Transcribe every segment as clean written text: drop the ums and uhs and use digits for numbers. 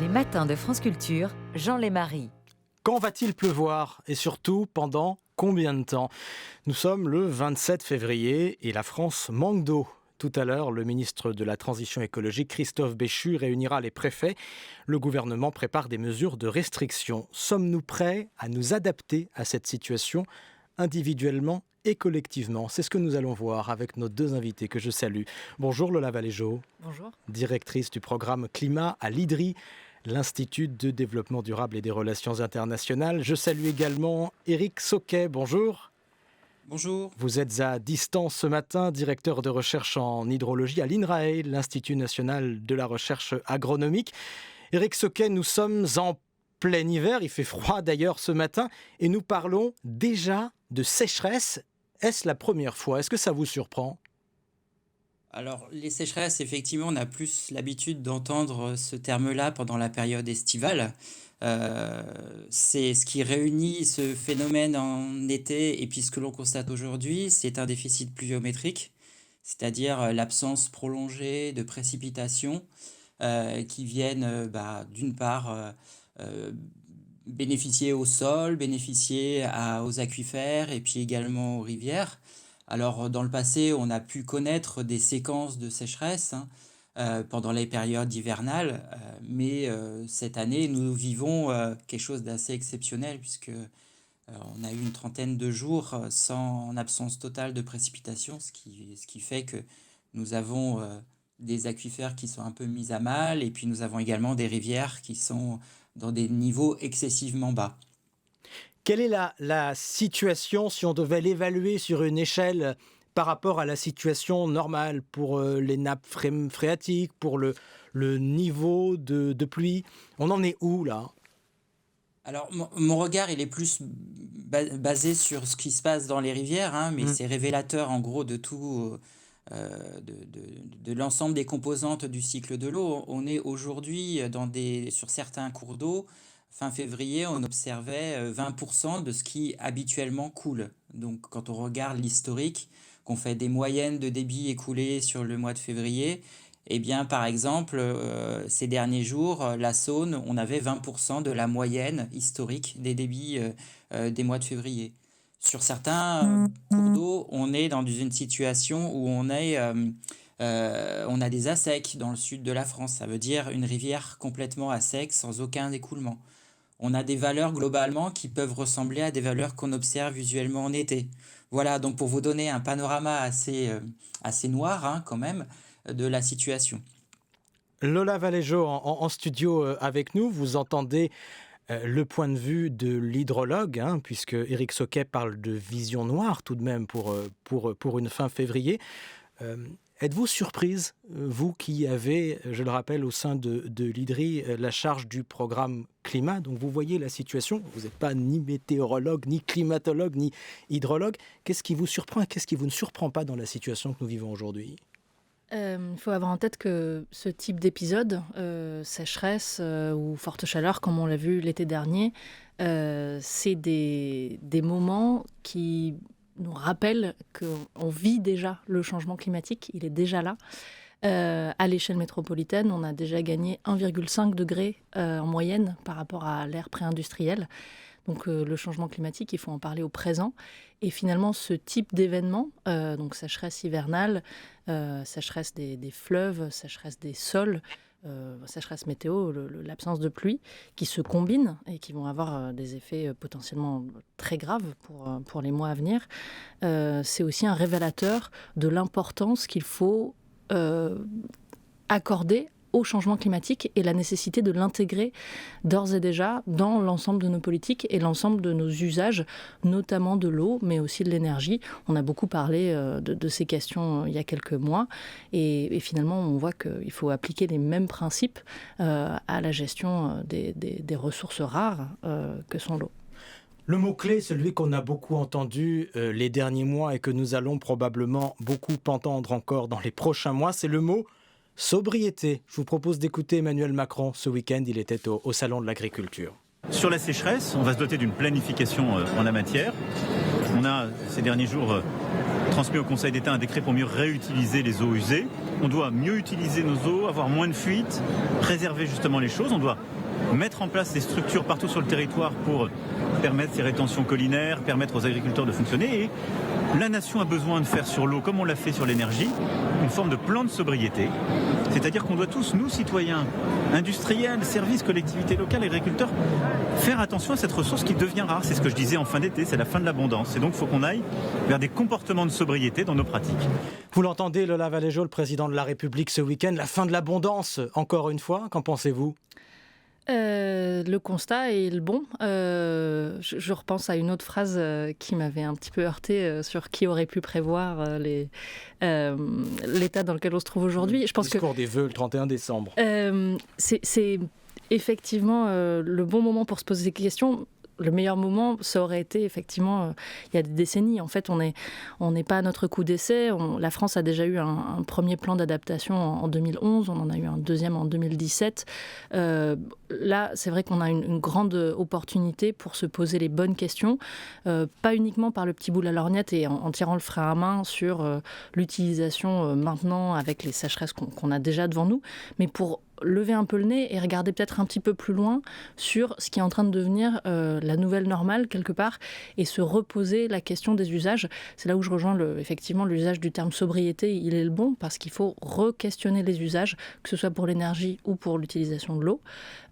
Les matins de France Culture, Jean Lémarie. Quand va-t-il pleuvoir et surtout pendant combien de temps? Nous sommes le 27 février et la France manque d'eau. Tout à l'heure, le ministre de la Transition écologique, Christophe Béchu, réunira les préfets. Le gouvernement prépare des mesures de restriction. Sommes-nous prêts à nous adapter à cette situation individuellement et collectivement? C'est ce que nous allons voir avec nos deux invités que je salue. Bonjour Lola Valéjo. Bonjour. Directrice du programme Climat à l'IDRI, l'Institut de développement durable et des relations internationales. Je salue également Éric Sauquet. Bonjour. Bonjour. Vous êtes à distance ce matin, directeur de recherche en hydrologie à l'INRAE, l'Institut national de la recherche agronomique. Éric Sauquet, nous sommes en plein hiver, il fait froid d'ailleurs ce matin, et nous parlons déjà de sécheresse. Est-ce la première fois? Est-ce que ça vous surprend? Alors, les sécheresses, effectivement, on a plus l'habitude d'entendre ce terme-là pendant la période estivale. C'est ce qui réunit ce phénomène en été et puis ce que l'on constate aujourd'hui, c'est un déficit pluviométrique, c'est-à-dire l'absence prolongée de précipitations qui viennent d'une part bénéficier au sol, bénéficier aux aquifères et puis également aux rivières. Alors, dans le passé, on a pu connaître des séquences de sécheresse pendant les périodes hivernales, mais cette année, nous vivons quelque chose d'assez exceptionnel puisque on a eu une trentaine de jours en absence totale de précipitations, ce qui fait que nous avons des aquifères qui sont un peu mis à mal et puis nous avons également des rivières qui sont dans des niveaux excessivement bas. Quelle est la situation, si on devait l'évaluer sur une échelle par rapport à la situation normale pour les nappes phréatiques, pour le niveau de pluie? On en est où là? Alors, mon regard, il est plus basé sur ce qui se passe dans les rivières, mais c'est révélateur en gros de tout, de l'ensemble des composantes du cycle de l'eau. On est aujourd'hui sur certains cours d'eau. Fin février, on observait 20% de ce qui habituellement coule. Donc, quand on regarde l'historique, qu'on fait des moyennes de débit écoulé sur le mois de février, eh bien, par exemple, ces derniers jours, la Saône, on avait 20% de la moyenne historique des débits des mois de février. Sur certains cours d'eau, on est dans une situation où on a des assecs dans le sud de la France. Ça veut dire une rivière complètement à sec, sans aucun écoulement. On a des valeurs globalement qui peuvent ressembler à des valeurs qu'on observe usuellement en été. Voilà, donc pour vous donner un panorama assez noir quand même de la situation. Lola Valéjo en studio avec nous, vous entendez le point de vue de l'hydrologue, puisque Éric Sauquet parle de vision noire tout de même pour une fin février. Êtes-vous surprise, vous qui avez, je le rappelle, au sein de l'IDRI, la charge du programme climat, donc vous voyez la situation, vous n'êtes pas ni météorologue, ni climatologue, ni hydrologue. Qu'est-ce qui vous surprend et qu'est-ce qui vous ne surprend pas dans la situation que nous vivons aujourd'hui? Il faut avoir en tête que ce type d'épisode, sécheresse ou forte chaleur, comme on l'a vu l'été dernier, c'est des moments qui nous rappellent qu'on vit déjà le changement climatique, il est déjà là. À l'échelle métropolitaine, on a déjà gagné 1,5 degré en moyenne par rapport à l'ère pré-industrielle. Donc le changement climatique, il faut en parler au présent. Et finalement, ce type d'événement, donc sécheresse hivernale, sécheresse des fleuves, sécheresse des sols, sécheresse météo, l'absence de pluie, qui se combinent et qui vont avoir des effets potentiellement très graves pour les mois à venir, c'est aussi un révélateur de l'importance qu'il faut accorder au changement climatique et la nécessité de l'intégrer d'ores et déjà dans l'ensemble de nos politiques et l'ensemble de nos usages, notamment de l'eau, mais aussi de l'énergie. On a beaucoup parlé de ces questions il y a quelques mois et finalement on voit qu'il faut appliquer les mêmes principes à la gestion des ressources rares que sont l'eau. Le mot-clé, celui qu'on a beaucoup entendu les derniers mois et que nous allons probablement beaucoup entendre encore dans les prochains mois, c'est le mot sobriété. Je vous propose d'écouter Emmanuel Macron. Ce week-end, il était au Salon de l'Agriculture. Sur la sécheresse, on va se doter d'une planification en la matière. On a, ces derniers jours, transmis au Conseil d'État un décret pour mieux réutiliser les eaux usées. on doit mieux utiliser nos eaux, avoir moins de fuites, préserver justement les choses. On doit mettre en place des structures partout sur le territoire pour permettre ces rétentions collinaires, permettre aux agriculteurs de fonctionner. Et la nation a besoin de faire sur l'eau, comme on l'a fait sur l'énergie, une forme de plan de sobriété. C'est-à-dire qu'on doit tous, nous citoyens, industriels, services, collectivités locales, agriculteurs, faire attention à cette ressource qui devient rare. C'est ce que je disais en fin d'été, c'est la fin de l'abondance. Et donc il faut qu'on aille vers des comportements de sobriété dans nos pratiques. Vous l'entendez, Lola Valéjo, le président de la République ce week-end, la fin de l'abondance, encore une fois, qu'en pensez-vous ? Le constat est le bon. Je repense à une autre phrase qui m'avait un petit peu heurtée sur qui aurait pu prévoir l'état dans lequel on se trouve aujourd'hui. Je pense Discours des vœux le 31 décembre. C'est effectivement le bon moment pour se poser des questions. Le meilleur moment, ça aurait été effectivement il y a des décennies. En fait, on n'est pas à notre coup d'essai. La France a déjà eu un premier plan d'adaptation en 2011. On en a eu un deuxième en 2017. Là, c'est vrai qu'on a une grande opportunité pour se poser les bonnes questions. Pas uniquement par le petit bout de la lorgnette et en tirant le frein à main sur l'utilisation maintenant avec les sécheresses qu'on a déjà devant nous, mais pour lever un peu le nez et regarder peut-être un petit peu plus loin sur ce qui est en train de devenir la nouvelle normale quelque part et se reposer la question des usages. C'est là où je rejoins effectivement l'usage du terme sobriété, il est le bon parce qu'il faut re-questionner les usages, que ce soit pour l'énergie ou pour l'utilisation de l'eau.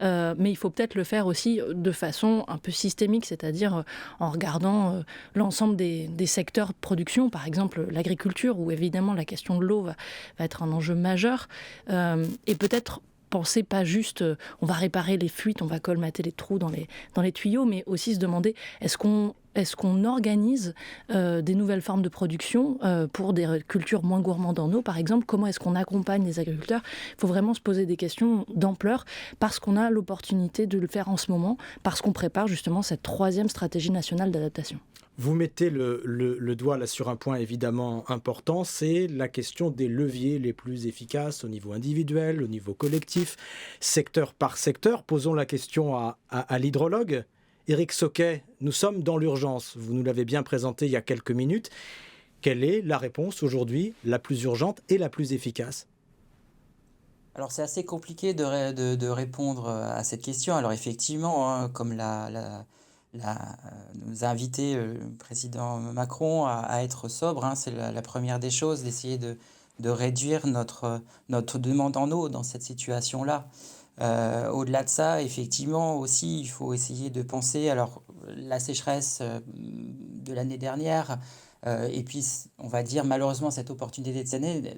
Mais il faut peut-être le faire aussi de façon un peu systémique, c'est-à-dire en regardant l'ensemble des secteurs de production, par exemple l'agriculture où évidemment la question de l'eau va être un enjeu majeur et peut-être penser pas juste on va réparer les fuites, on va colmater les trous dans les tuyaux, mais aussi se demander est-ce qu'on organise des nouvelles formes de production pour des cultures moins gourmandes en eau, par exemple. Comment est-ce qu'on accompagne les agriculteurs ? Il faut vraiment se poser des questions d'ampleur parce qu'on a l'opportunité de le faire en ce moment, parce qu'on prépare justement cette 3e stratégie nationale d'adaptation. Vous mettez le doigt là sur un point évidemment important, c'est la question des leviers les plus efficaces au niveau individuel, au niveau collectif, secteur par secteur. Posons la question à l'hydrologue. Éric Sauquet, nous sommes dans l'urgence. Vous nous l'avez bien présenté il y a quelques minutes. Quelle est la réponse aujourd'hui la plus urgente et la plus efficace ? Alors c'est assez compliqué de répondre à cette question. Alors effectivement, hein, comme nous a invité le président Macron à être sobre, hein, c'est la première des choses, d'essayer de réduire notre demande en eau dans cette situation-là. Au-delà de ça, effectivement aussi, il faut essayer de penser, alors la sécheresse de l'année dernière, et puis on va dire malheureusement cette opportunité de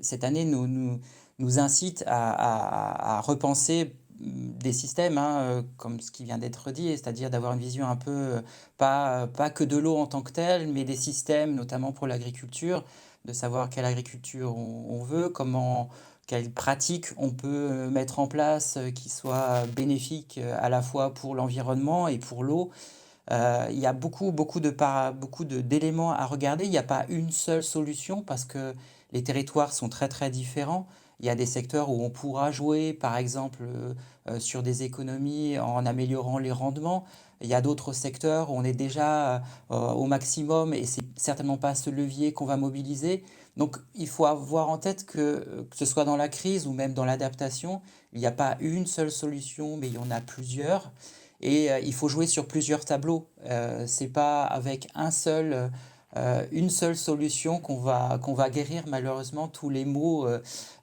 cette année nous incite à repenser des systèmes, hein, comme ce qui vient d'être dit, c'est-à-dire d'avoir une vision un peu, pas que de l'eau en tant que telle, mais des systèmes, notamment pour l'agriculture, de savoir quelle agriculture on veut, quelles pratiques on peut mettre en place qui soient bénéfiques à la fois pour l'environnement et pour l'eau. Il y a beaucoup d'éléments à regarder. Il n'y a pas une seule solution parce que les territoires sont très très différents. Il y a des secteurs où on pourra jouer, par exemple, sur des économies en améliorant les rendements. Il y a d'autres secteurs où on est déjà au maximum et c'est certainement pas ce levier qu'on va mobiliser. Donc, il faut avoir en tête que ce soit dans la crise ou même dans l'adaptation, il n'y a pas une seule solution, mais il y en a plusieurs. Et il faut jouer sur plusieurs tableaux. C'est pas avec une seule solution qu'on va guérir malheureusement tous les maux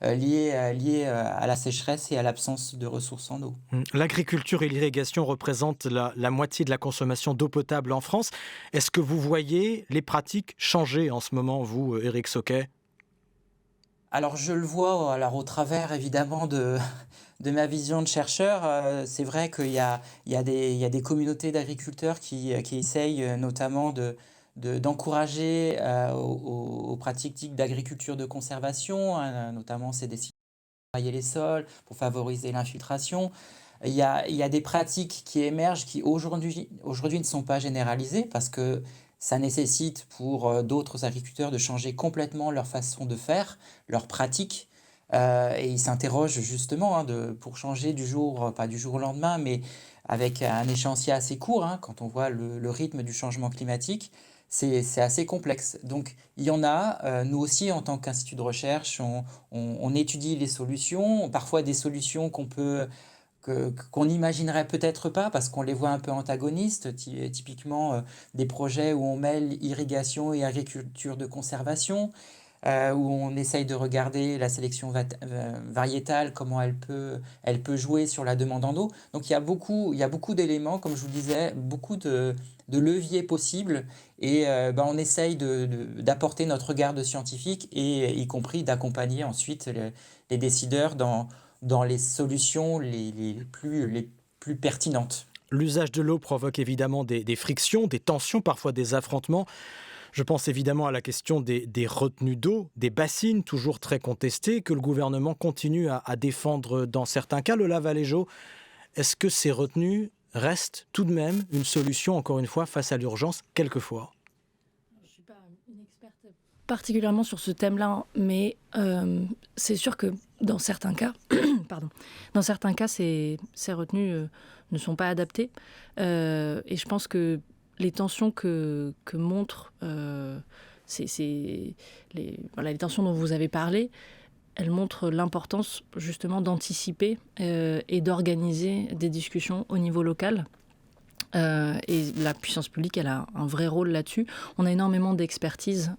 liés à la sécheresse et à l'absence de ressources en eau. L'agriculture et l'irrigation représentent la moitié de la consommation d'eau potable en France. Est-ce que vous voyez les pratiques changer en ce moment, vous, Éric Sauquet ? Alors je le vois au travers évidemment de ma vision de chercheur. C'est vrai qu'il y a des communautés d'agriculteurs qui essayent notamment d'encourager aux pratiques d'agriculture de conservation, hein, notamment c'est des travailler les sols pour favoriser l'infiltration. Il y a des pratiques qui émergent qui aujourd'hui ne sont pas généralisées parce que ça nécessite pour d'autres agriculteurs de changer complètement leur façon de faire, leurs pratiques. Et ils s'interrogent justement pour changer pas du jour au lendemain, mais avec un échéancier assez court, hein, quand on voit le rythme du changement climatique. c'est assez complexe. Donc, il y en a. Nous aussi, en tant qu'institut de recherche, on étudie les solutions, parfois des solutions qu'on n'imaginerait peut-être pas parce qu'on les voit un peu antagonistes. Typiquement, des projets où on mêle irrigation et agriculture de conservation, où on essaye de regarder la sélection variétale, comment elle peut jouer sur la demande en eau. Donc il y a beaucoup d'éléments, comme je vous disais, beaucoup de leviers possibles. Et on essaye d'apporter notre regard de scientifique et y compris d'accompagner ensuite les décideurs dans les solutions les plus pertinentes. L'usage de l'eau provoque évidemment des frictions, des tensions, parfois des affrontements. Je pense évidemment à la question des retenues d'eau, des bassines toujours très contestées, que le gouvernement continue à défendre dans certains cas. Lola Valéjo, est-ce que ces retenues restent tout de même une solution, encore une fois, face à l'urgence, quelquefois ? Je ne suis pas une experte particulièrement sur ce thème-là, mais c'est sûr que dans certains cas, ces retenues ne sont pas adaptées. Et je pense que les tensions que montrent les tensions dont vous avez parlé, elles montrent l'importance justement d'anticiper et d'organiser des discussions au niveau local. Et la puissance publique, elle a un vrai rôle là-dessus. On a énormément d'expertise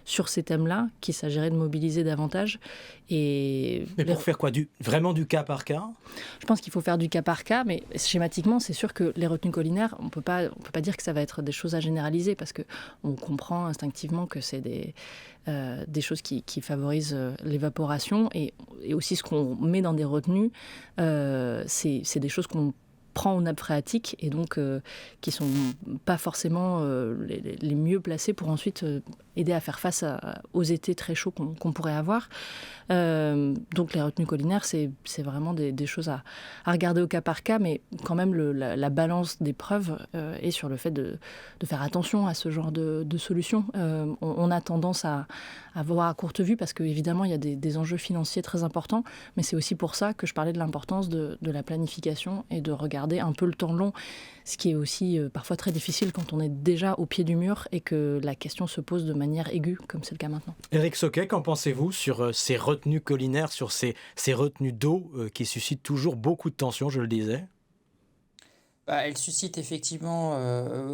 sur ces thèmes-là qu'il s'agirait de mobiliser davantage. Mais pour faire quoi ? Vraiment du cas par cas ? Je pense qu'il faut faire du cas par cas, mais schématiquement, c'est sûr que les retenues collinaires, on peut pas dire que ça va être des choses à généraliser, parce qu'on comprend instinctivement que c'est des choses qui favorisent l'évaporation. Et aussi, ce qu'on met dans des retenues, c'est des choses qu'on prend aux nappes phréatiques et donc qui sont pas forcément les mieux placés pour ensuite aider à faire face aux étés très chauds qu'on pourrait avoir. Donc les retenues collinaires, c'est vraiment des choses à regarder au cas par cas, mais quand même la balance des preuves est sur le fait de faire attention à ce genre de solutions. On a tendance à voir à courte vue parce qu'évidemment il y a des enjeux financiers très importants, mais c'est aussi pour ça que je parlais de l'importance de la planification et de regarder un peu le temps long, ce qui est aussi parfois très difficile quand on est déjà au pied du mur et que la question se pose de manière aiguë, comme c'est le cas maintenant. Éric Soquet, qu'en pensez-vous sur ces retenues collinaires, sur ces retenues d'eau qui suscitent toujours beaucoup de tensions, je le disais ? Elle suscite effectivement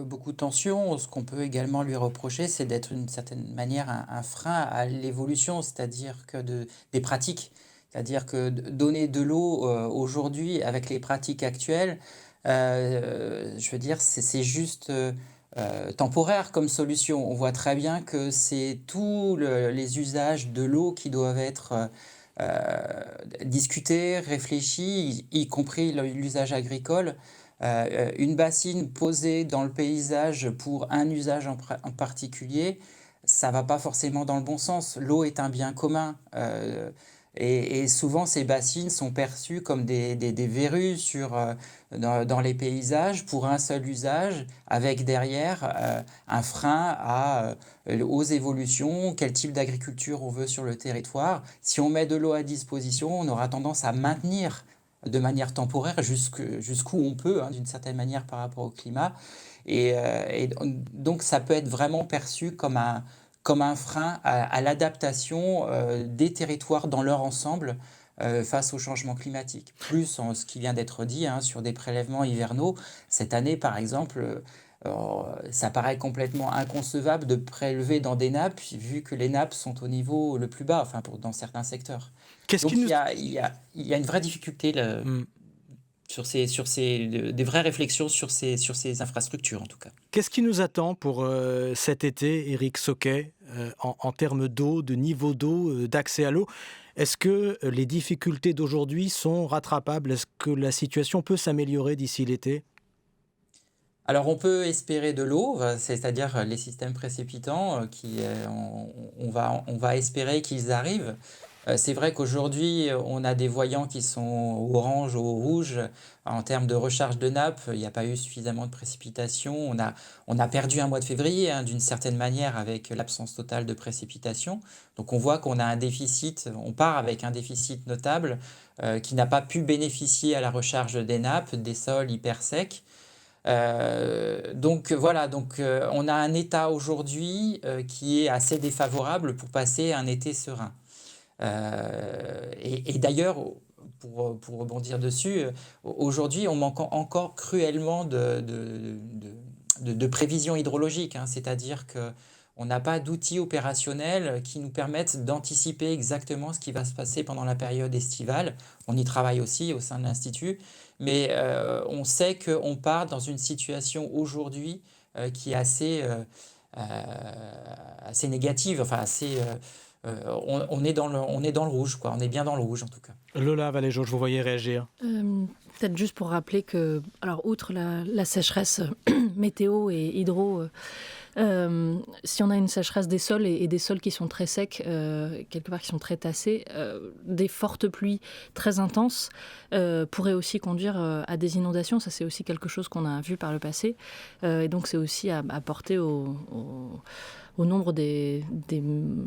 beaucoup de tensions. Ce qu'on peut également lui reprocher, c'est d'être d'une certaine manière un frein à l'évolution, c'est-à-dire que des pratiques. C'est-à-dire que donner de l'eau aujourd'hui avec les pratiques actuelles, je veux dire, c'est juste temporaire comme solution. On voit très bien que c'est tous les usages de l'eau qui doivent être discutés, réfléchis, y compris l'usage agricole. Une bassine posée dans le paysage pour un usage en particulier, ça ne va pas forcément dans le bon sens. L'eau est un bien commun. Et souvent, ces bassines sont perçues comme des verrues dans les paysages pour un seul usage, avec derrière un frein aux évolutions, quel type d'agriculture on veut sur le territoire. Si on met de l'eau à disposition, on aura tendance à maintenir de manière temporaire jusqu'où on peut, d'une certaine manière par rapport au climat. Et donc, ça peut être vraiment perçu comme un frein à l'adaptation des territoires dans leur ensemble face au changement climatique. Plus en ce qui vient d'être dit sur des prélèvements hivernaux. Cette année, par exemple, ça paraît complètement inconcevable de prélever dans des nappes, vu que les nappes sont au niveau le plus bas, dans certains secteurs. Donc il y a une vraie difficulté des vraies réflexions sur ces infrastructures, en tout cas. Qu'est-ce qui nous attend pour cet été, Éric Soquet, en termes d'eau, de niveau d'eau, d'accès à l'eau ? Est-ce que les difficultés d'aujourd'hui sont rattrapables ? Est-ce que la situation peut s'améliorer d'ici l'été ? Alors on peut espérer de l'eau, c'est-à-dire les systèmes précipitants, on va espérer qu'ils arrivent. C'est vrai qu'aujourd'hui, on a des voyants qui sont orange ou rouge en termes de recharge de nappe. Il n'y a pas eu suffisamment de précipitations. On a perdu un mois de février, d'une certaine manière, avec l'absence totale de précipitations. Donc on voit qu'on a un déficit, on part avec un déficit notable qui n'a pas pu bénéficier à la recharge des nappes, des sols hyper secs. Donc voilà, on a un état aujourd'hui qui est assez défavorable pour passer un été serein. Et d'ailleurs, pour rebondir dessus, aujourd'hui, on manque encore cruellement de prévisions hydrologiques, hein, c'est-à-dire qu'on n'a pas d'outils opérationnels qui nous permettent d'anticiper exactement ce qui va se passer pendant la période estivale. On y travaille aussi au sein de l'Institut, mais on sait qu'on part dans une situation aujourd'hui qui est assez négative, enfin assez... on est dans le rouge, quoi. On est bien dans le rouge, en tout cas. Lola Valéjo, je vous voyais réagir. Peut-être juste pour rappeler que, alors outre la sécheresse météo et hydro, si on a une sécheresse des sols et des sols qui sont très secs, quelque part qui sont très tassés, des fortes pluies très intenses pourraient aussi conduire à des inondations. Ça, c'est aussi quelque chose qu'on a vu par le passé. Et donc, c'est aussi à porter au nombre des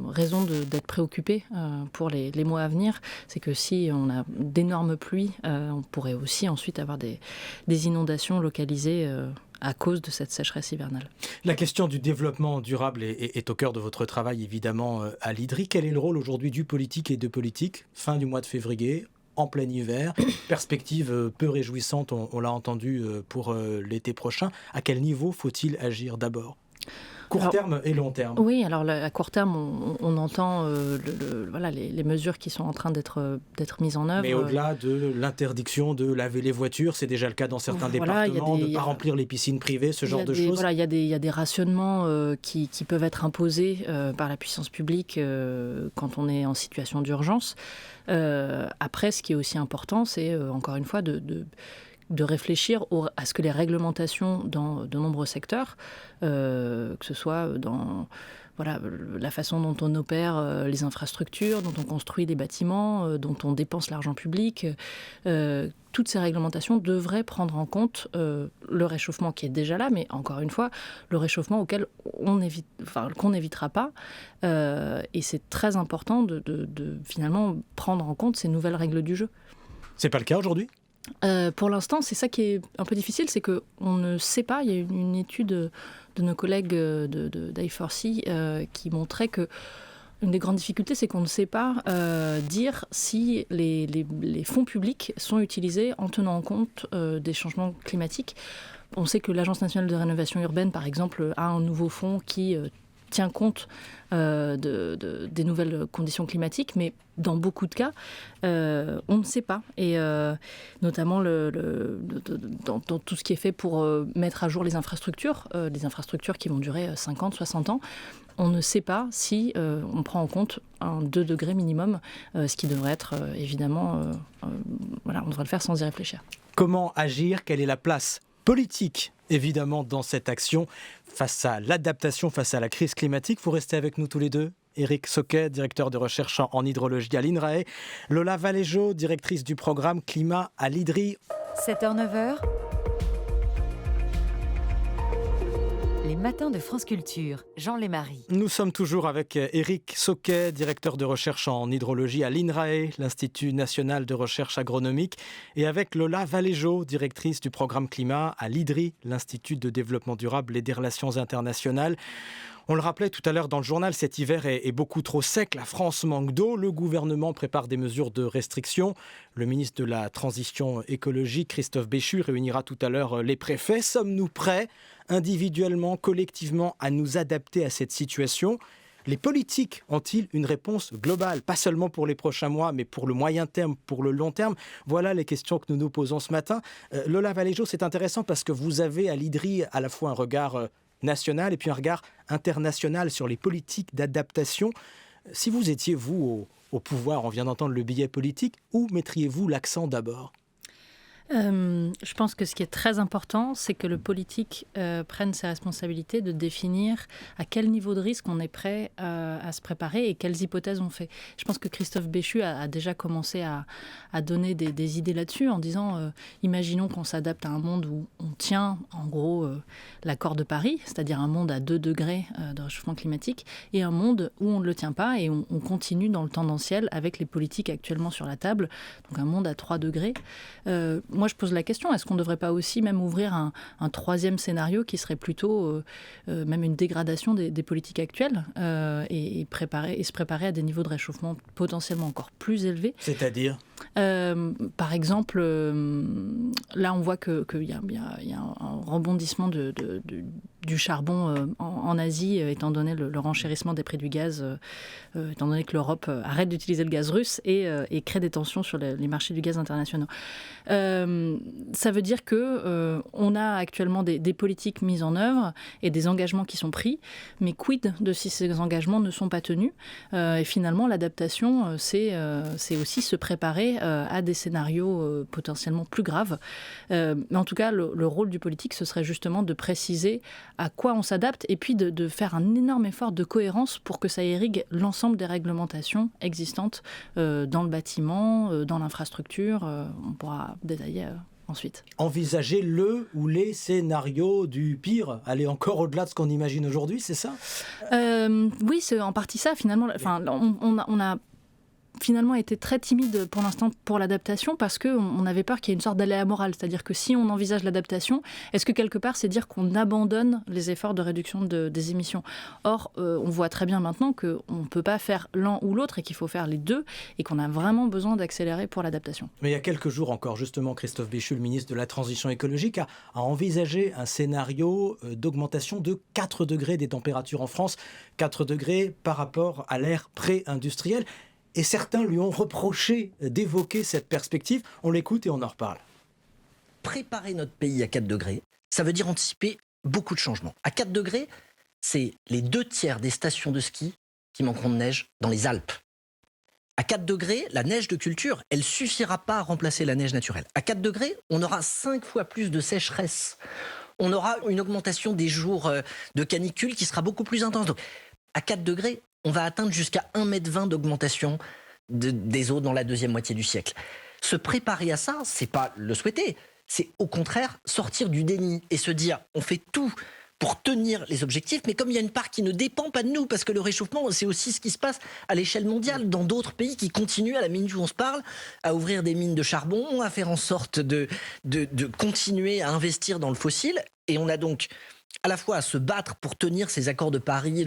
raisons d'être préoccupés pour les mois à venir. C'est que si on a d'énormes pluies, on pourrait aussi ensuite avoir des inondations localisées à cause de cette sécheresse hivernale. La question du développement durable est au cœur de votre travail, évidemment, à l'IDRI. Quel est le rôle aujourd'hui du politique et de politique ? Fin du mois de février, en plein hiver, perspective peu réjouissante, on l'a entendu, pour l'été prochain. À quel niveau faut-il agir d'abord ? Court terme et long terme. Oui, alors à court terme, on entend les mesures qui sont en train d'être mises en œuvre. Mais au-delà de l'interdiction de laver les voitures, c'est déjà le cas dans certains départements, de ne pas remplir les piscines privées, ce genre de choses. Voilà, il y a des rationnements qui peuvent être imposés par la puissance publique quand on est en situation d'urgence. Après, ce qui est aussi important, c'est encore une fois de réfléchir à ce que les réglementations dans de nombreux secteurs, que ce soit dans la façon dont on opère les infrastructures, dont on construit des bâtiments, dont on dépense l'argent public, toutes ces réglementations devraient prendre en compte le réchauffement qui est déjà là, mais encore une fois, le réchauffement auquel qu'on n'évitera pas. Et c'est très important de finalement prendre en compte ces nouvelles règles du jeu. C'est pas le cas aujourd'hui ? Pour l'instant, c'est ça qui est un peu difficile, c'est qu'on ne sait pas. Il y a une étude de nos collègues d'I4C qui montrait que une des grandes difficultés, c'est qu'on ne sait pas dire si les fonds publics sont utilisés en tenant compte des changements climatiques. On sait que l'Agence nationale de rénovation urbaine, par exemple, a un nouveau fonds qui tient compte des nouvelles conditions climatiques, mais dans beaucoup de cas, on ne sait pas. Et notamment dans tout ce qui est fait pour mettre à jour les infrastructures qui vont durer 50, 60 ans, on ne sait pas si on prend en compte un 2 degrés minimum, ce qui devrait être évidemment... on devrait le faire sans y réfléchir. Comment agir ? Quelle est la place politique, évidemment, dans cette action face à l'adaptation, face à la crise climatique? Vous restez avec nous tous les deux. Éric Soquet, directeur de recherche en hydrologie à l'INRAE. Lola Valéjo, directrice du programme Climat à l'IDRI. 7h-9h, les matins de France Culture, Jean Lémarie. Nous sommes toujours avec Éric Soquet, directeur de recherche en hydrologie à l'INRAE, l'Institut national de recherche agronomique, et avec Lola Valéjo, directrice du programme Climat à l'IDRI, l'Institut de développement durable et des relations internationales. On le rappelait tout à l'heure dans le journal, cet hiver est beaucoup trop sec. La France manque d'eau. Le gouvernement prépare des mesures de restriction. Le ministre de la Transition écologique, Christophe Béchu, réunira tout à l'heure les préfets. Sommes-nous prêts, individuellement, collectivement, à nous adapter à cette situation ? Les politiques ont-ils une réponse globale, pas seulement pour les prochains mois, mais pour le moyen terme, pour le long terme ? Voilà les questions que nous nous posons ce matin. Lola Valéjo, c'est intéressant parce que vous avez à l'IDRI à la fois un regard national et puis un regard international sur les politiques d'adaptation. Si vous étiez, vous, au pouvoir, on vient d'entendre le billet politique, où mettriez-vous l'accent d'abord ? Je pense que ce qui est très important, c'est que le politique prenne ses responsabilités de définir à quel niveau de risque on est prêt à se préparer et quelles hypothèses on fait. Je pense que Christophe Béchu a déjà commencé à donner des idées là-dessus en disant imaginons qu'on s'adapte à un monde où on tient en gros l'accord de Paris, c'est-à-dire un monde à 2 degrés de réchauffement climatique, et un monde où on ne le tient pas et on continue dans le tendanciel avec les politiques actuellement sur la table, donc un monde à 3 degrés. moi, je pose la question, est-ce qu'on ne devrait pas aussi même ouvrir un troisième scénario qui serait plutôt même une dégradation des politiques actuelles et se préparer à des niveaux de réchauffement potentiellement encore plus élevés. C'est-à-dire par exemple, là, on voit qu'il y a un rebondissement du charbon en Asie, étant donné le renchérissement des prix du gaz, étant donné que l'Europe arrête d'utiliser le gaz russe et crée des tensions sur les marchés du gaz internationaux. Ça veut dire qu'on a actuellement des politiques mises en œuvre et des engagements qui sont pris, mais quid de si ces engagements ne sont pas tenus et finalement, l'adaptation, c'est aussi se préparer à des scénarios potentiellement plus graves. Mais en tout cas, le rôle du politique, ce serait justement de préciser à quoi on s'adapte et puis de faire un énorme effort de cohérence pour que ça irrigue l'ensemble des réglementations existantes dans le bâtiment, dans l'infrastructure. On pourra détailler ensuite. Envisager le ou les scénarios du pire, aller encore au-delà de ce qu'on imagine aujourd'hui, c'est ça ? Oui, c'est en partie ça finalement. Enfin, on a finalement été très timide pour l'instant pour l'adaptation parce qu'on avait peur qu'il y ait une sorte d'aléa moral. C'est-à-dire que si on envisage l'adaptation, est-ce que quelque part c'est dire qu'on abandonne les efforts de réduction des émissions ? Or, on voit très bien maintenant qu'on ne peut pas faire l'un ou l'autre et qu'il faut faire les deux et qu'on a vraiment besoin d'accélérer pour l'adaptation. Mais il y a quelques jours encore, justement, Christophe Béchu, le ministre de la Transition écologique, a envisagé un scénario d'augmentation de 4 degrés des températures en France, 4 degrés par rapport à l'ère pré-industrielle. Et certains lui ont reproché d'évoquer cette perspective. On l'écoute et on en reparle. Préparer notre pays à 4 degrés, ça veut dire anticiper beaucoup de changements. À 4 degrés, c'est les 2/3 des stations de ski qui manqueront de neige dans les Alpes. À 4 degrés, la neige de culture, elle suffira pas à remplacer la neige naturelle. À 4 degrés, on aura 5 fois plus de sécheresse. On aura une augmentation des jours de canicule qui sera beaucoup plus intense. Donc, à 4 degrés, on va atteindre jusqu'à 1,20 m d'augmentation des eaux dans la deuxième moitié du siècle. Se préparer à ça, c'est pas le souhaiter, c'est au contraire sortir du déni et se dire on fait tout pour tenir les objectifs, mais comme il y a une part qui ne dépend pas de nous, parce que le réchauffement, c'est aussi ce qui se passe à l'échelle mondiale, dans d'autres pays qui continuent, à la minute où on se parle, à ouvrir des mines de charbon, à faire en sorte de continuer à investir dans le fossile, et on a donc à la fois à se battre pour tenir ces accords de Paris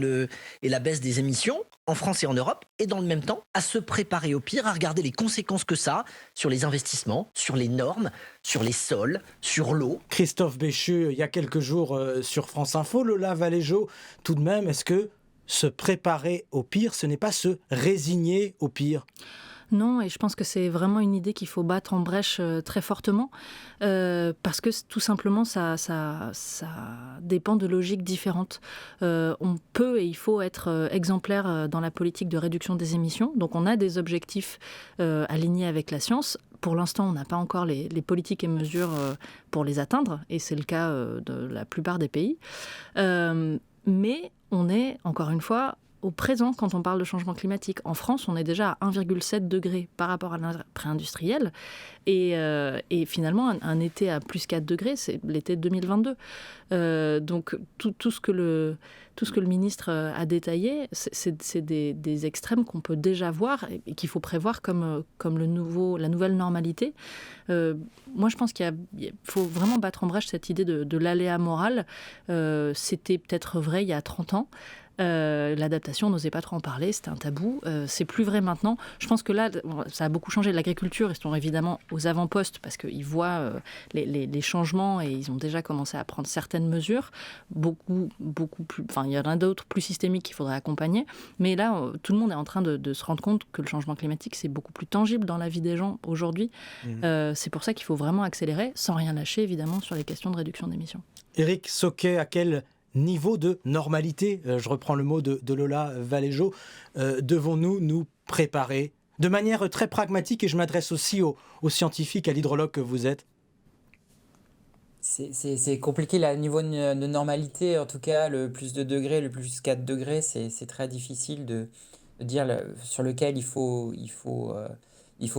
et la baisse des émissions en France et en Europe, et dans le même temps à se préparer au pire, à regarder les conséquences que ça a sur les investissements, sur les normes, sur les sols, sur l'eau. Christophe Béchu, il y a quelques jours sur France Info, Lola Valéjo, tout de même, est-ce que se préparer au pire, ce n'est pas se résigner au pire ? Non, et je pense que c'est vraiment une idée qu'il faut battre en brèche très fortement, parce que tout simplement, ça dépend de logiques différentes. On peut et il faut être exemplaire dans la politique de réduction des émissions. Donc on a des objectifs alignés avec la science. Pour l'instant, on n'a pas encore les politiques et mesures pour les atteindre, et c'est le cas de la plupart des pays. Mais on est, encore une fois, au présent, quand on parle de changement climatique, en France, on est déjà à 1,7 degré par rapport à l'après-industriel. Et finalement, un été à plus 4 degrés, c'est l'été de 2022. Donc, tout ce que le ministre a détaillé, c'est des extrêmes qu'on peut déjà voir et qu'il faut prévoir comme la nouvelle normalité. Moi, je pense qu'il faut vraiment battre en brèche cette idée de l'aléa moral. C'était peut-être vrai il y a 30 ans. L'adaptation, on n'osait pas trop en parler, c'était un tabou. C'est plus vrai maintenant. Je pense que là, ça a beaucoup changé. L'agriculture, ils sont évidemment aux avant-postes parce qu'ils voient les changements et ils ont déjà commencé à prendre certaines mesures. Beaucoup plus. Enfin, il y en a d'autres plus systémiques qu'il faudrait accompagner. Mais là, tout le monde est en train de se rendre compte que le changement climatique, c'est beaucoup plus tangible dans la vie des gens aujourd'hui. C'est pour ça qu'il faut vraiment accélérer, sans rien lâcher, évidemment, sur les questions de réduction d'émissions. Éric Soquet, à quel niveau de normalité, je reprends le mot de Lola Valéjo, devons-nous nous préparer de manière très pragmatique, et je m'adresse aussi aux scientifiques, à l'hydrologue que vous êtes? C'est compliqué, là, niveau de normalité, en tout cas, le plus 2 degrés, le plus 4 degrés, c'est très difficile de dire sur lequel il faut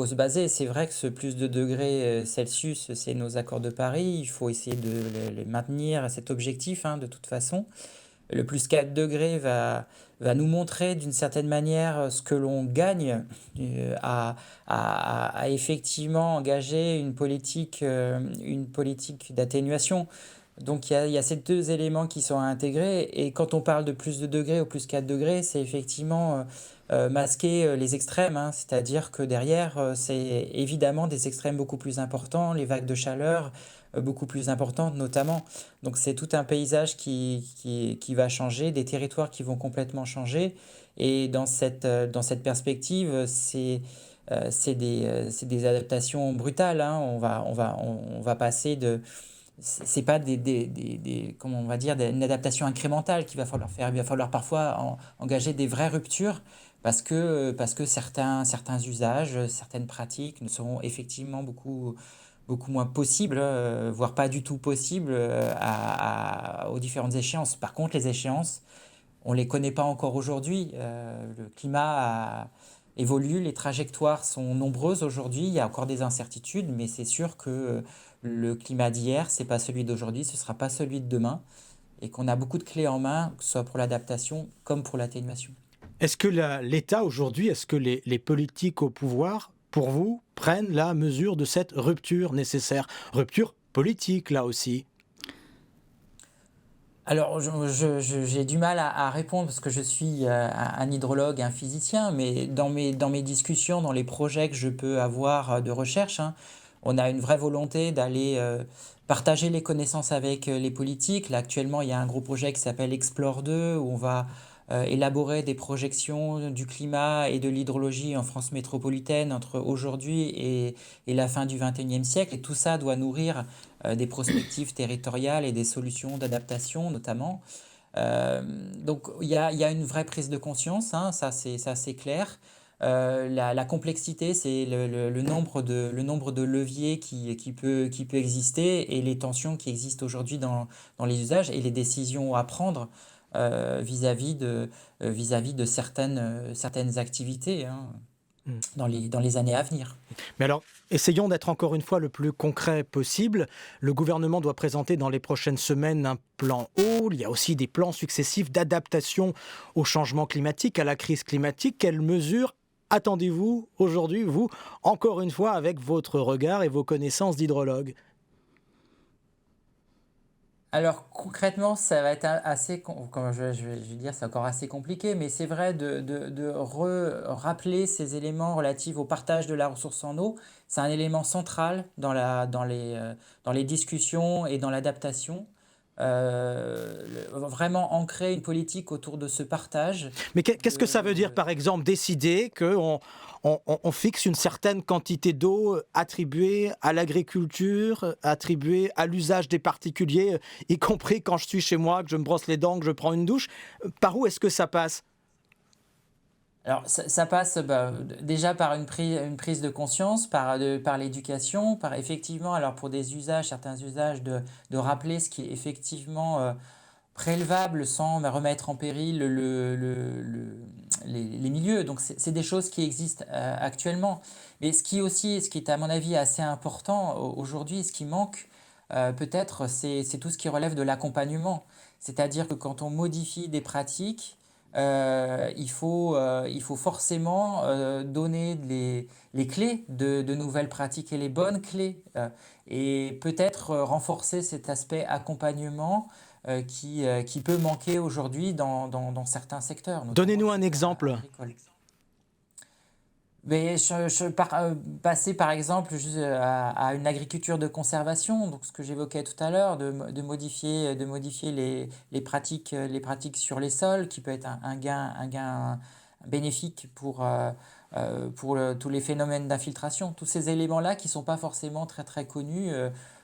se baser. C'est vrai que ce plus 2 degrés Celsius, c'est nos accords de Paris. Il faut essayer de les maintenir à cet objectif, de toute façon. le plus 4 degrés va nous montrer d'une certaine manière ce que l'on gagne à effectivement engager une politique d'atténuation. Donc il y a ces deux éléments qui sont à intégrer. Et quand on parle de plus de degrés ou plus 4 degrés, c'est effectivement masquer les extrêmes, hein. C'est-à-dire que derrière, c'est évidemment des extrêmes beaucoup plus importants, les vagues de chaleur beaucoup plus importantes notamment. Donc c'est tout un paysage qui va changer, des territoires qui vont complètement changer. Et dans cette perspective, c'est des adaptations brutales, hein. On va passer de... C'est pas comment on va dire, une adaptation incrémentale qu'il va falloir faire. Il va falloir parfois engager des vraies ruptures parce que certains usages, certaines pratiques ne seront effectivement beaucoup moins possibles, voire pas du tout possibles aux différentes échéances. Par contre, les échéances, on les connaît pas encore aujourd'hui. Le climat évolue, les trajectoires sont nombreuses aujourd'hui. Il y a encore des incertitudes, mais c'est sûr que le climat d'hier, c'est pas celui d'aujourd'hui, ce sera pas celui de demain, et qu'on a beaucoup de clés en main, que ce soit pour l'adaptation comme pour l'atténuation. Est-ce que l'État aujourd'hui, est-ce que les politiques au pouvoir, pour vous, prennent la mesure de cette rupture nécessaire? Rupture politique, là aussi. Alors, j'ai du mal à répondre parce que je suis un hydrologue, un physicien, mais dans mes discussions, dans les projets que je peux avoir de recherche, hein, on a une vraie volonté d'aller partager les connaissances avec les politiques. Là, actuellement, il y a un gros projet qui s'appelle Explore 2, où on va élaborer des projections du climat et de l'hydrologie en France métropolitaine entre aujourd'hui et la fin du XXIe siècle. Et tout ça doit nourrir des prospectives territoriales et des solutions d'adaptation notamment. Donc il y a une vraie prise de conscience, hein, ça c'est clair. La complexité, c'est le nombre de leviers qui peut exister et les tensions qui existent aujourd'hui dans les usages et les décisions à prendre vis-à-vis de certaines activités, hein, dans les années à venir. Mais alors, essayons d'être encore une fois le plus concret possible. Le gouvernement doit présenter dans les prochaines semaines un plan eau. Il y a aussi des plans successifs d'adaptation au changement climatique, à la crise climatique. Quelles mesures attendez-vous aujourd'hui, vous, encore une fois, avec votre regard et vos connaissances d'hydrologue? Alors concrètement, ça va être assez, comme je vais dire, c'est encore assez compliqué, mais c'est vrai de rappeler ces éléments relatifs au partage de la ressource en eau. C'est un élément central dans les discussions et dans l'adaptation. Vraiment ancrer une politique autour de ce partage. Mais qu'est-ce que ça veut dire, par exemple, décider qu'on fixe une certaine quantité d'eau attribuée à l'agriculture, attribuée à l'usage des particuliers, y compris quand je suis chez moi, que je me brosse les dents, que je prends une douche? Par où est-ce que ça passe? Alors, ça passe déjà par une prise de conscience, par l'éducation, par effectivement, alors pour certains usages, de rappeler ce qui est effectivement prélevable sans remettre en péril les milieux. Donc, c'est des choses qui existent actuellement. Mais ce qui est à mon avis assez important aujourd'hui, ce qui manque peut-être, c'est tout ce qui relève de l'accompagnement. C'est-à-dire que quand on modifie des pratiques, il faut forcément donner les clés de nouvelles pratiques et les bonnes clés et peut-être renforcer cet aspect accompagnement qui peut manquer aujourd'hui dans certains secteurs. Donnez-nous un exemple. Agricole. Mais passer par exemple à une agriculture de conservation, donc ce que j'évoquais tout à l'heure, de modifier les pratiques sur les sols, qui peut être un gain bénéfique pour tous les phénomènes d'infiltration. Tous ces éléments-là qui ne sont pas forcément très très connus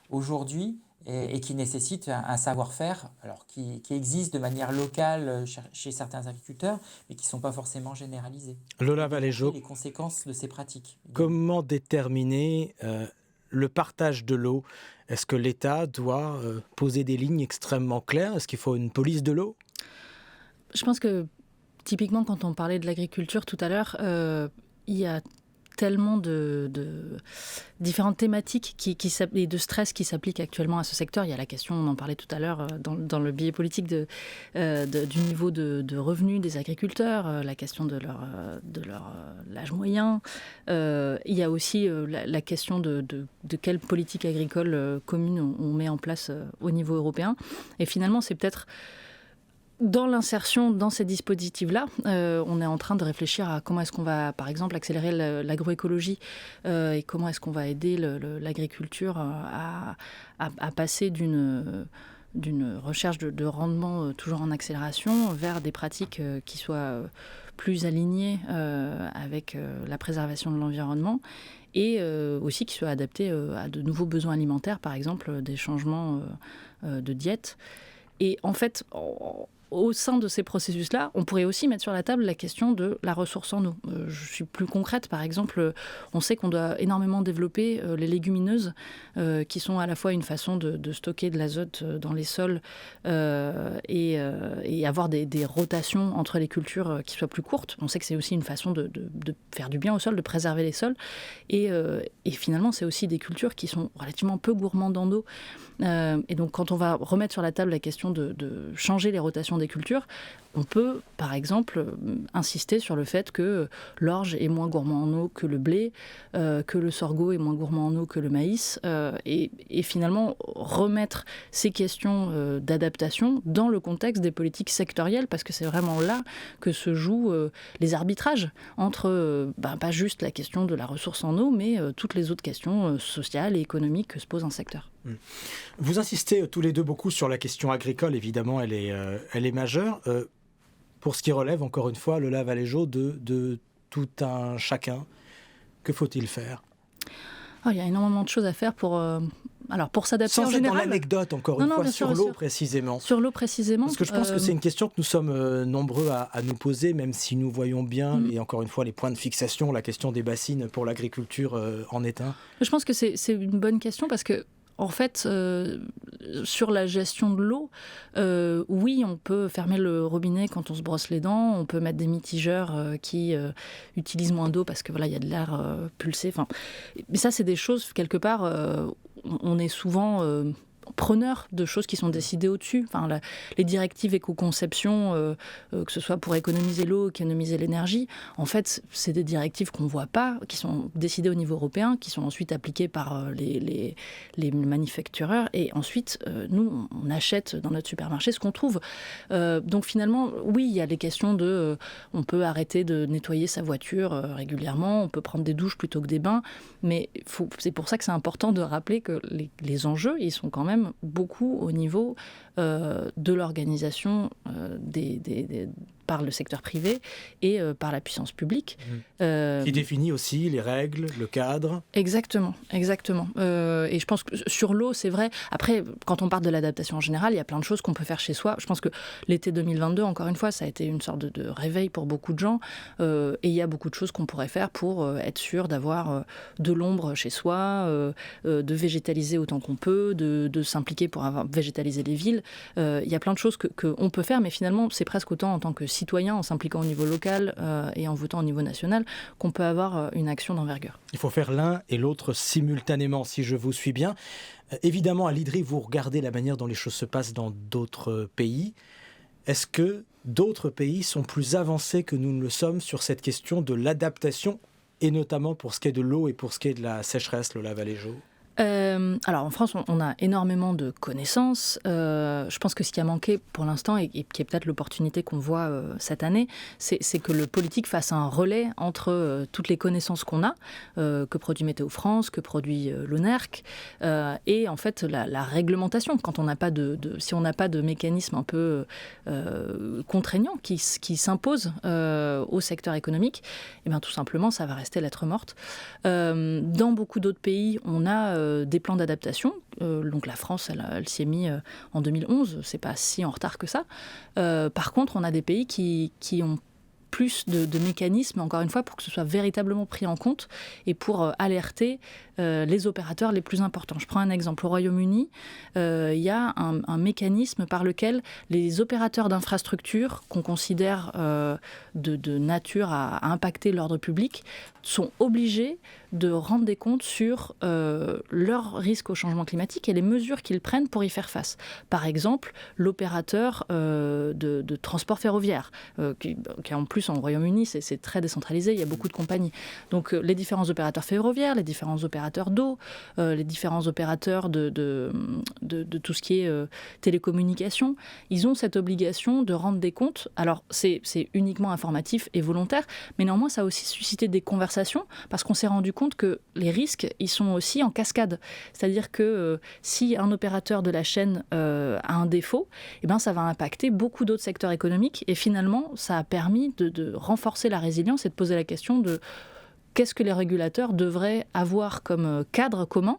aujourd'hui et qui nécessitent un savoir-faire, alors qui existe de manière locale chez certains agriculteurs, mais qui ne sont pas forcément généralisés. Lola Valéjo, les conséquences de ces pratiques. comment déterminer le partage de l'eau? Est-ce que l'État doit poser des lignes extrêmement claires? Est-ce qu'il faut une police de l'eau? Je pense que typiquement quand on parlait de l'agriculture tout à l'heure, il y a tellement de différentes thématiques et de stress qui s'appliquent actuellement à ce secteur. Il y a la question, on en parlait tout à l'heure dans le biais politique du niveau de revenus des agriculteurs, la question de leur l'âge moyen. Il y a aussi la question de quelle politique agricole commune on met en place au niveau européen. Et finalement, c'est peut-être dans l'insertion dans ces dispositifs-là, on est en train de réfléchir à comment est-ce qu'on va, par exemple, accélérer l'agroécologie et comment est-ce qu'on va aider l'agriculture à passer d'une recherche de rendement toujours en accélération vers des pratiques qui soient plus alignées avec la préservation de l'environnement et aussi qui soient adaptées à de nouveaux besoins alimentaires, par exemple des changements de diète. Et en fait, au sein de ces processus-là, on pourrait aussi mettre sur la table la question de la ressource en eau. Je suis plus concrète, par exemple, on sait qu'on doit énormément développer les légumineuses, qui sont à la fois une façon de stocker de l'azote dans les sols et avoir des rotations entre les cultures qui soient plus courtes. On sait que c'est aussi une façon de faire du bien au sol, de préserver les sols. Et finalement, c'est aussi des cultures qui sont relativement peu gourmandes en eau. Et donc, quand on va remettre sur la table la question de changer les rotations des cultures, on peut, par exemple, insister sur le fait que l'orge est moins gourmand en eau que le blé, que le sorgho est moins gourmand en eau que le maïs, et finalement remettre ces questions d'adaptation dans le contexte des politiques sectorielles, parce que c'est vraiment là que se jouent les arbitrages entre, pas juste la question de la ressource en eau, mais toutes les autres questions sociales et économiques que se pose un secteur. Vous insistez tous les deux beaucoup sur la question agricole, évidemment, elle est majeure. Pour ce qui relève, encore une fois, Lola Valéjaux, de tout un chacun, que faut-il faire ? Il y a énormément de choses à faire pour s'adapter en général. Sans être dans l'anecdote, encore une fois, sur l'eau précisément. Sur l'eau précisément. Parce que je pense que c'est une question que nous sommes nombreux à nous poser, même si nous voyons bien, et encore une fois, les points de fixation, la question des bassines pour l'agriculture en est un. Je pense que c'est une bonne question parce que en fait, sur la gestion de l'eau, oui, on peut fermer le robinet quand on se brosse les dents, on peut mettre des mitigeurs qui utilisent moins d'eau parce que voilà, il y a de l'air pulsé. Mais ça, c'est des choses, quelque part, on est souvent preneur de choses qui sont décidées au-dessus. Les directives éco-conception, que ce soit pour économiser l'eau, économiser l'énergie, en fait, c'est des directives qu'on ne voit pas, qui sont décidées au niveau européen, qui sont ensuite appliquées par les manufactureurs. Et ensuite, nous, on achète dans notre supermarché ce qu'on trouve. Donc finalement, oui, il y a les questions de... on peut arrêter de nettoyer sa voiture régulièrement, on peut prendre des douches plutôt que des bains, mais c'est pour ça que c'est important de rappeler que les enjeux, ils sont quand même beaucoup au niveau de l'organisation par le secteur privé et par la puissance publique. Qui définit aussi les règles, le cadre. Exactement. Et je pense que sur l'eau, c'est vrai. Après, quand on parle de l'adaptation en général, il y a plein de choses qu'on peut faire chez soi. Je pense que l'été 2022, encore une fois, ça a été une sorte de réveil pour beaucoup de gens. Et il y a beaucoup de choses qu'on pourrait faire pour être sûr d'avoir de l'ombre chez soi, de végétaliser autant qu'on peut, de s'impliquer pour végétaliser les villes. Il y a plein de choses qu'on peut faire, mais finalement, c'est presque autant en tant que citoyen, en s'impliquant au niveau local et en votant au niveau national, qu'on peut avoir une action d'envergure. Il faut faire l'un et l'autre simultanément, si je vous suis bien. Évidemment, à l'IDRI, vous regardez la manière dont les choses se passent dans d'autres pays. Est-ce que d'autres pays sont plus avancés que nous ne le sommes sur cette question de l'adaptation, et notamment pour ce qui est de l'eau et pour ce qui est de la sécheresse, Lola Valéjaux ? Alors en France, on a énormément de connaissances. Je pense que ce qui a manqué pour l'instant, et qui est peut-être l'opportunité qu'on voit cette année, c'est que le politique fasse un relais entre toutes les connaissances qu'on a, que produit Météo France, que produit l'ONERC, et en fait la réglementation. Quand on n'a pas si on n'a pas de mécanisme un peu contraignant qui s'impose au secteur économique, et bien tout simplement ça va rester lettre morte. Dans beaucoup d'autres pays, on a des plans d'adaptation. Donc la France, elle s'y est mise en 2011. C'est pas si en retard que ça. Par contre, on a des pays qui ont plus de mécanismes, encore une fois, pour que ce soit véritablement pris en compte et pour alerter les opérateurs les plus importants. Je prends un exemple. Au Royaume-Uni, il y a un mécanisme par lequel les opérateurs d'infrastructures qu'on considère de nature à impacter l'ordre public sont obligés de rendre des comptes sur leur risque au changement climatique et les mesures qu'ils prennent pour y faire face. Par exemple, l'opérateur de transport ferroviaire, qui en plus, en Royaume-Uni, c'est très décentralisé, il y a beaucoup de compagnies. Donc, les différents opérateurs ferroviaires, les différents opérateurs d'eau, les différents opérateurs de tout ce qui est télécommunications, ils ont cette obligation de rendre des comptes. Alors, c'est uniquement informatif et volontaire, mais néanmoins, ça a aussi suscité des conversations, parce qu'on s'est rendu compte que les risques, ils sont aussi en cascade. C'est-à-dire que si un opérateur de la chaîne a un défaut, eh ben, ça va impacter beaucoup d'autres secteurs économiques, et finalement, ça a permis de renforcer la résilience et de poser la question de qu'est-ce que les régulateurs devraient avoir comme cadre commun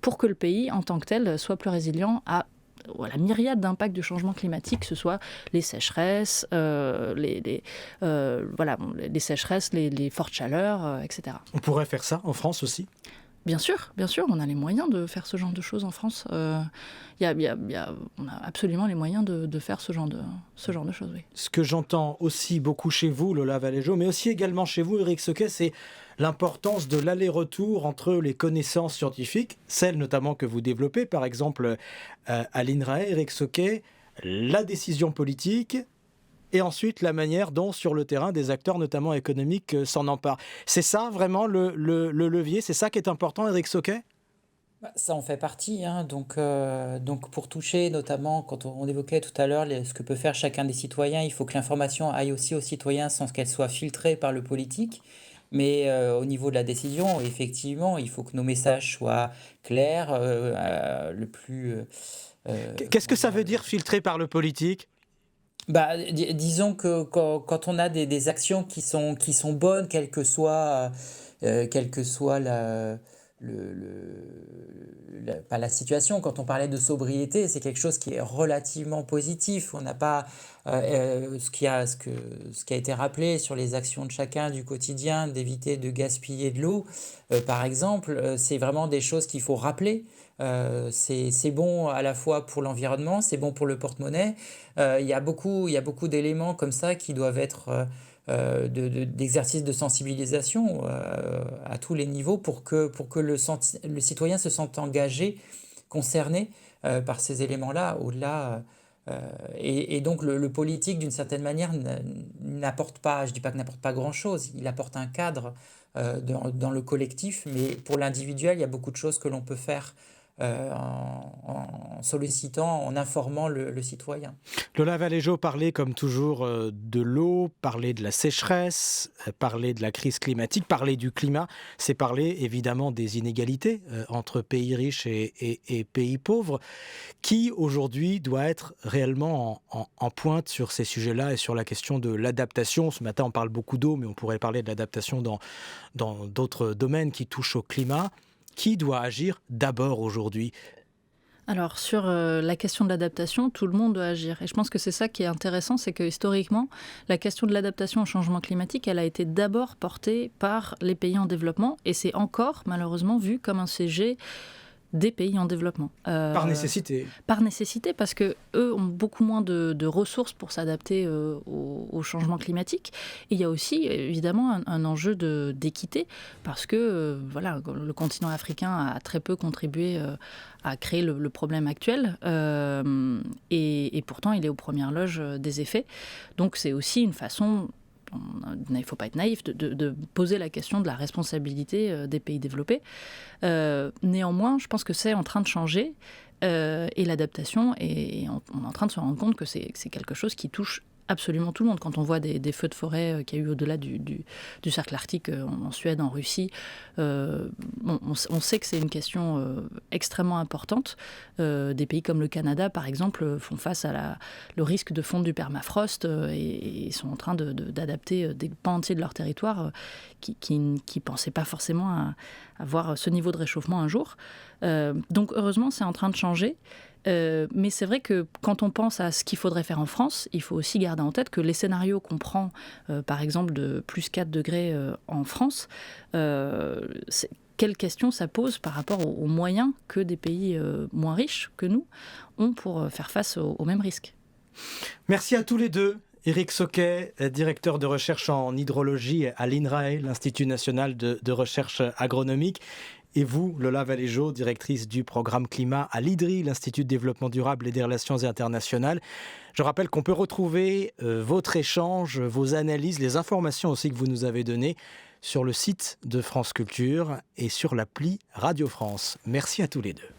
pour que le pays, en tant que tel, soit plus résilient à la myriade d'impacts du changement climatique, que ce soit les sécheresses, les sécheresses, les fortes chaleurs, etc. On pourrait faire ça en France aussi ? Bien sûr, on a les moyens de faire ce genre de choses en France. On a absolument les moyens de faire ce genre de choses, oui. Ce que j'entends aussi beaucoup chez vous, Lola Valéjo, mais aussi également chez vous, Éric Soquet, c'est l'importance de l'aller-retour entre les connaissances scientifiques, celles notamment que vous développez, par exemple à l'INRAE, Éric Soquet, la décision politique, et ensuite la manière dont, sur le terrain, des acteurs, notamment économiques, s'en emparent. C'est ça, vraiment, le levier? C'est ça qui est important, Éric Soquet? Ça en fait partie, hein. Donc pour toucher, notamment, quand on évoquait tout à l'heure ce que peut faire chacun des citoyens, il faut que l'information aille aussi aux citoyens sans qu'elle soit filtrée par le politique. Mais au niveau de la décision, effectivement, il faut que nos messages soient clairs, le plus... Qu'est-ce que ça veut dire filtré par le politique? Disons que quand on a des actions qui sont bonnes, quelle que soit pas la situation. Quand on parlait de sobriété, c'est quelque chose qui est relativement positif. On n'a pas ce qui a été rappelé sur les actions de chacun du quotidien, d'éviter de gaspiller de l'eau, par exemple. C'est vraiment des choses qu'il faut rappeler. C'est bon à la fois pour l'environnement, c'est bon pour le porte-monnaie. Il y a beaucoup d'éléments comme ça qui doivent être d'exercices de sensibilisation à tous les niveaux pour que le citoyen se sente engagé, concerné par ces éléments-là, au-delà. Et donc le politique, d'une certaine manière, n'apporte pas, je ne dis pas qu'il n'apporte pas grand-chose, il apporte un cadre dans le collectif, mais pour l'individuel, il y a beaucoup de choses que l'on peut faire en sollicitant, en informant le citoyen. Lola Valéjo parlait comme toujours de l'eau, parlait de la sécheresse, parlait de la crise climatique, parlait du climat, c'est parler évidemment des inégalités entre pays riches et pays pauvres. Qui aujourd'hui doit être réellement en pointe sur ces sujets-là et sur la question de l'adaptation? Ce matin on parle beaucoup d'eau, mais on pourrait parler de l'adaptation dans d'autres domaines qui touchent au climat. Qui doit agir d'abord aujourd'hui? Alors, sur la question de l'adaptation, tout le monde doit agir. Et je pense que c'est ça qui est intéressant, c'est que historiquement, la question de l'adaptation au changement climatique, elle a été d'abord portée par les pays en développement, et c'est encore, malheureusement, vu comme un sujet des pays en développement. Par nécessité. Par nécessité, parce qu'eux ont beaucoup moins de ressources pour s'adapter au changement climatique. Et il y a aussi, évidemment, un enjeu d'équité, parce que le continent africain a très peu contribué à créer le problème actuel, et pourtant il est aux premières loges des effets. Donc c'est aussi une façon... Il ne faut pas être naïf de poser la question de la responsabilité des pays développés. Néanmoins, je pense que c'est en train de changer et l'adaptation, et on est en train de se rendre compte que c'est quelque chose qui touche absolument tout le monde. Quand on voit des feux de forêt qu'il y a eu au-delà du cercle arctique en Suède, en Russie, on sait que c'est une question extrêmement importante. Des pays comme le Canada, par exemple, font face à le risque de fonte du permafrost et sont en train d'adapter des pans entiers de leur territoire qui ne pensaient pas forcément à avoir ce niveau de réchauffement un jour. Donc heureusement, c'est en train de changer. Mais c'est vrai que quand on pense à ce qu'il faudrait faire en France, il faut aussi garder en tête que les scénarios qu'on prend, par exemple de plus 4 degrés en France, quelles questions ça pose par rapport aux moyens que des pays moins riches que nous ont pour faire face aux mêmes risques. Merci à tous les deux. Éric Sauquet, directeur de recherche en hydrologie à l'INRAE, l'Institut national de recherche agronomique. Et vous, Lola Valéjot, directrice du programme climat à l'IDRI, l'Institut de développement durable et des relations internationales. Je rappelle qu'on peut retrouver votre échange, vos analyses, les informations aussi que vous nous avez données sur le site de France Culture et sur l'appli Radio France. Merci à tous les deux.